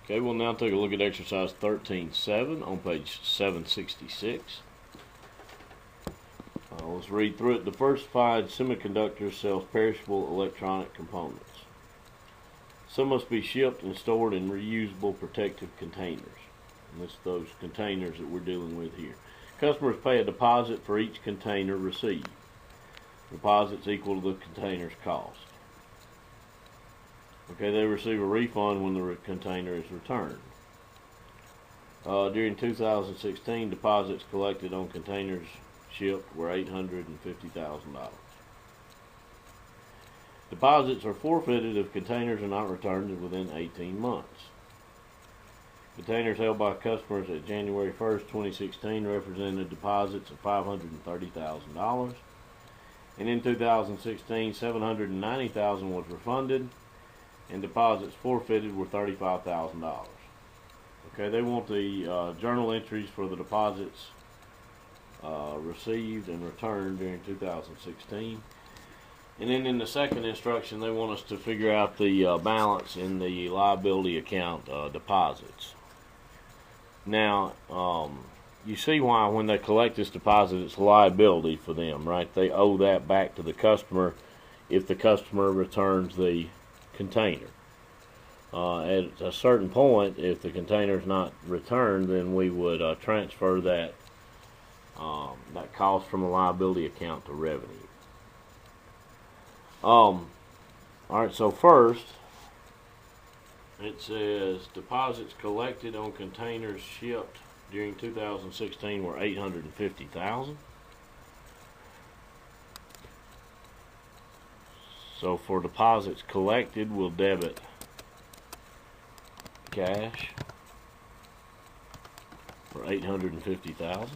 Okay, we'll now take a look at exercise 13.7 on page 766. Let's read through it. Diversified semiconductors sells perishable electronic components. Some must be shipped and stored in reusable protective containers. And this is those containers that we're dealing with here. Customers pay a deposit for each container received. Deposits equal to the container's cost. Okay, they receive a refund when the container is returned. During 2016, deposits collected on containers shipped were $850,000. Deposits are forfeited if containers are not returned within 18 months. Containers held by customers at January 1st, 2016 represented deposits of $530,000. And in 2016, $790,000 was refunded, and deposits forfeited were $35,000. Okay, they want the journal entries for the deposits received and returned during 2016. And then in the second instruction, they want us to figure out the balance in the liability account deposits. Now, you see why when they collect this deposit, it's a liability for them, right? They owe that back to the customer if the customer returns the container. At a certain point, if the container is not returned, then we would transfer that that cost from a liability account to revenue. Alright, so first it says deposits collected on containers shipped during 2016 were $850,000. So for deposits collected, we'll debit cash for $850,000.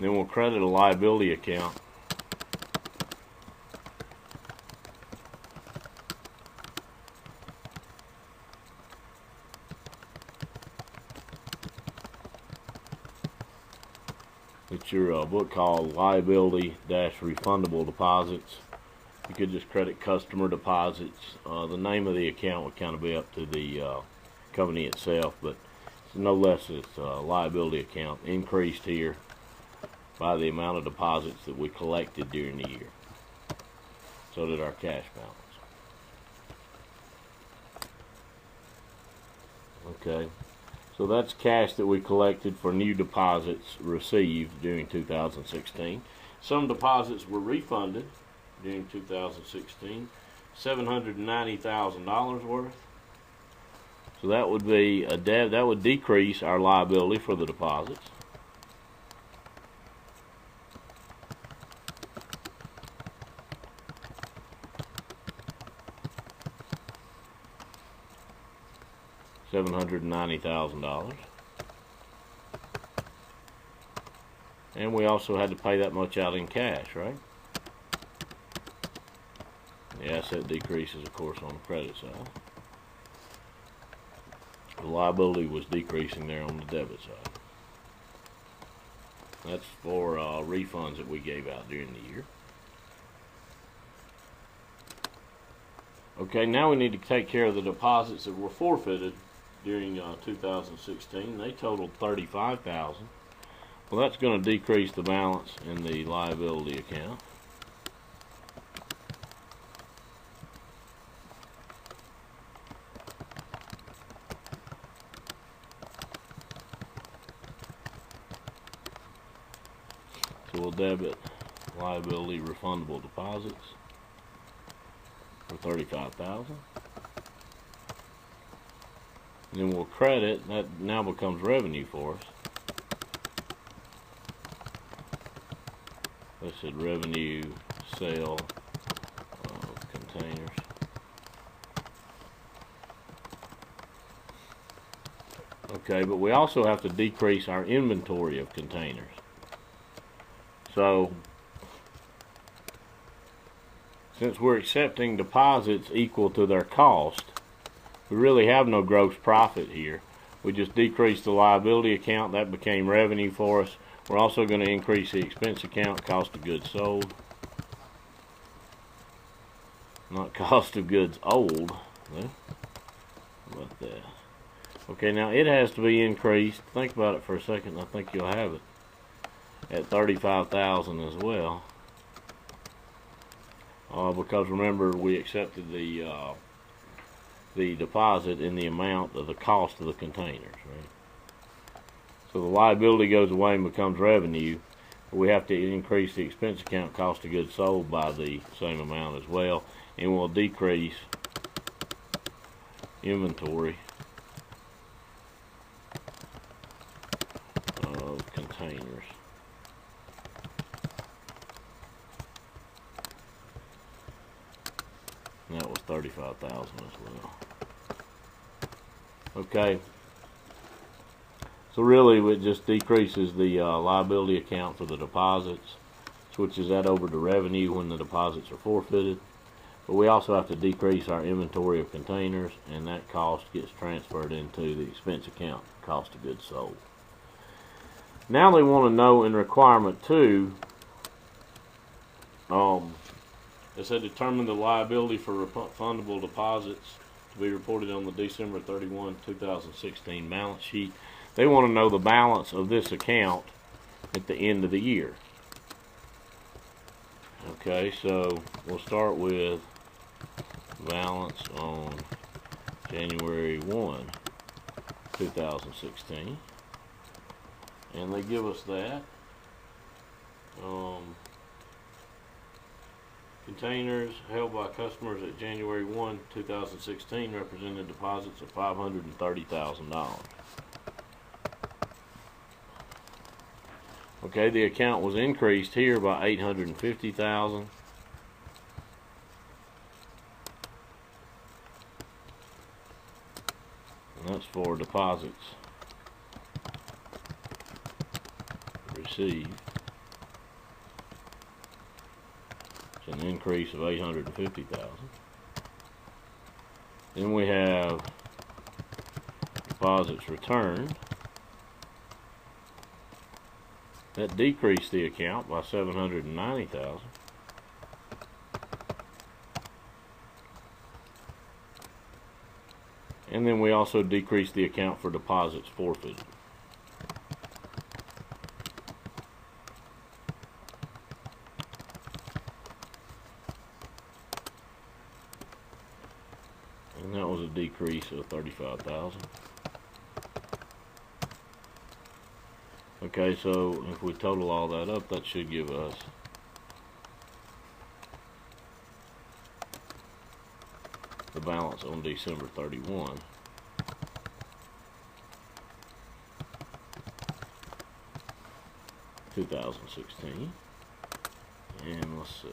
Then we'll credit a liability account it's your book called liability-refundable deposits. You could just credit customer deposits. The name of the account would kind of be up to the company itself, but no less it's a liability account increased here by the amount of deposits that we collected during the year. So did our cash balance. Okay, so that's cash that we collected for new deposits received during 2016. Some deposits were refunded during 2016, $790,000 worth. So that would be that would decrease our liability for the deposits. $790,000, and we also had to pay that much out in cash, right? The asset decreases, of course, on the credit side. The liability was decreasing there on the debit side. That's for refunds that we gave out during the year. Okay, now we need to take care of the deposits that were forfeited during 2016. They totaled $35,000. Well, that's going to decrease the balance in the liability account. So we'll debit liability refundable deposits for $35,000. And then we'll credit, that now becomes revenue for us. This is revenue sale of containers. Okay, but we also have to decrease our inventory of containers. So, since we're accepting deposits equal to their cost, we really have no gross profit here. We just decreased the liability account. That became revenue for us. We're also going to increase the expense account, cost of goods sold. not cost of goods sold. Well, how about that? Okay, now it has to be increased. Think about it for a second. I think you'll have it at $35,000 as well. Because remember, we accepted the deposit in the amount of the cost of the containers, right? So the liability goes away and becomes revenue. We have to increase the expense account cost of goods sold by the same amount as well, and we'll decrease inventory of containers. And that was $35,000 as well. Okay. So really, it just decreases the liability account for the deposits, switches that over to revenue when the deposits are forfeited. But we also have to decrease our inventory of containers, and that cost gets transferred into the expense account, cost of goods sold. Now they want to know in requirement 2, it said determine the liability for refundable deposits to be reported on the December 31, 2016 balance sheet. They want to know the balance of this account at the end of the year. Okay, so we'll start with balance on January 1, 2016. And they give us that. Containers held by customers at January 1, 2016 represented deposits of $530,000. Okay, the account was increased here by $850,000. And that's for deposits received. It's an increase of $850,000. Then we have deposits returned. That decreased the account by $790,000. And then we also decreased the account for deposits forfeited. And that was a decrease of $35,000. Okay, so if we total all that up, that should give us the balance on December 31. (2016). And let's see.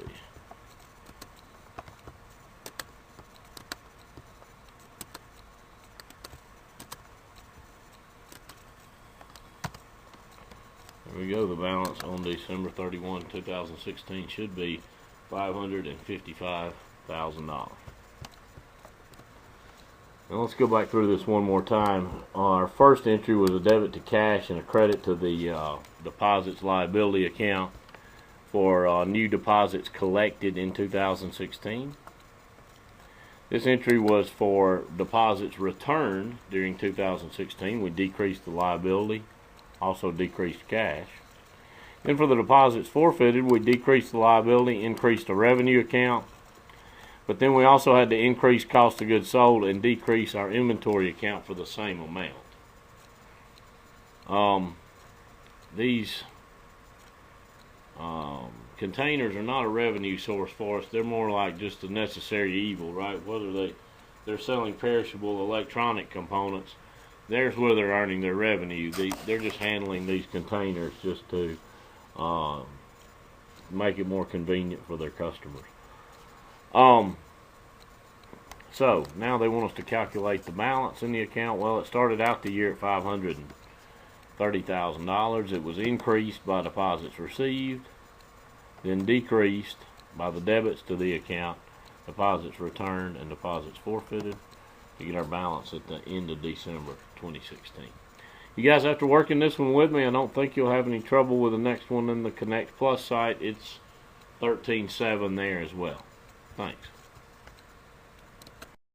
There we go. The balance on December 31, 2016 should be $555,000. Now let's go back through this one more time. Our first entry was a debit to cash and a credit to the deposits liability account for new deposits collected in 2016. This entry was for deposits returned during 2016. We decreased the liability, also decreased cash. Then for the deposits forfeited, we decreased the liability, increased the revenue account, but then we also had to increase cost of goods sold and decrease our inventory account for the same amount. These containers are not a revenue source for us. They're more like just a necessary evil, right? Whether they're selling perishable electronic components, there's where they're earning their revenue. They're just handling these containers just to make it more convenient for their customers. So now they want us to calculate the balance in the account. Well, it started out the year at $530,000. It was increased by deposits received, then decreased by the debits to the account, deposits returned, and deposits forfeited to get our balance at the end of December 2016. You guys, after working this one with me, I don't think you'll have any trouble with the next one in the Connect Plus site. It's 13.7 there as well. Thanks.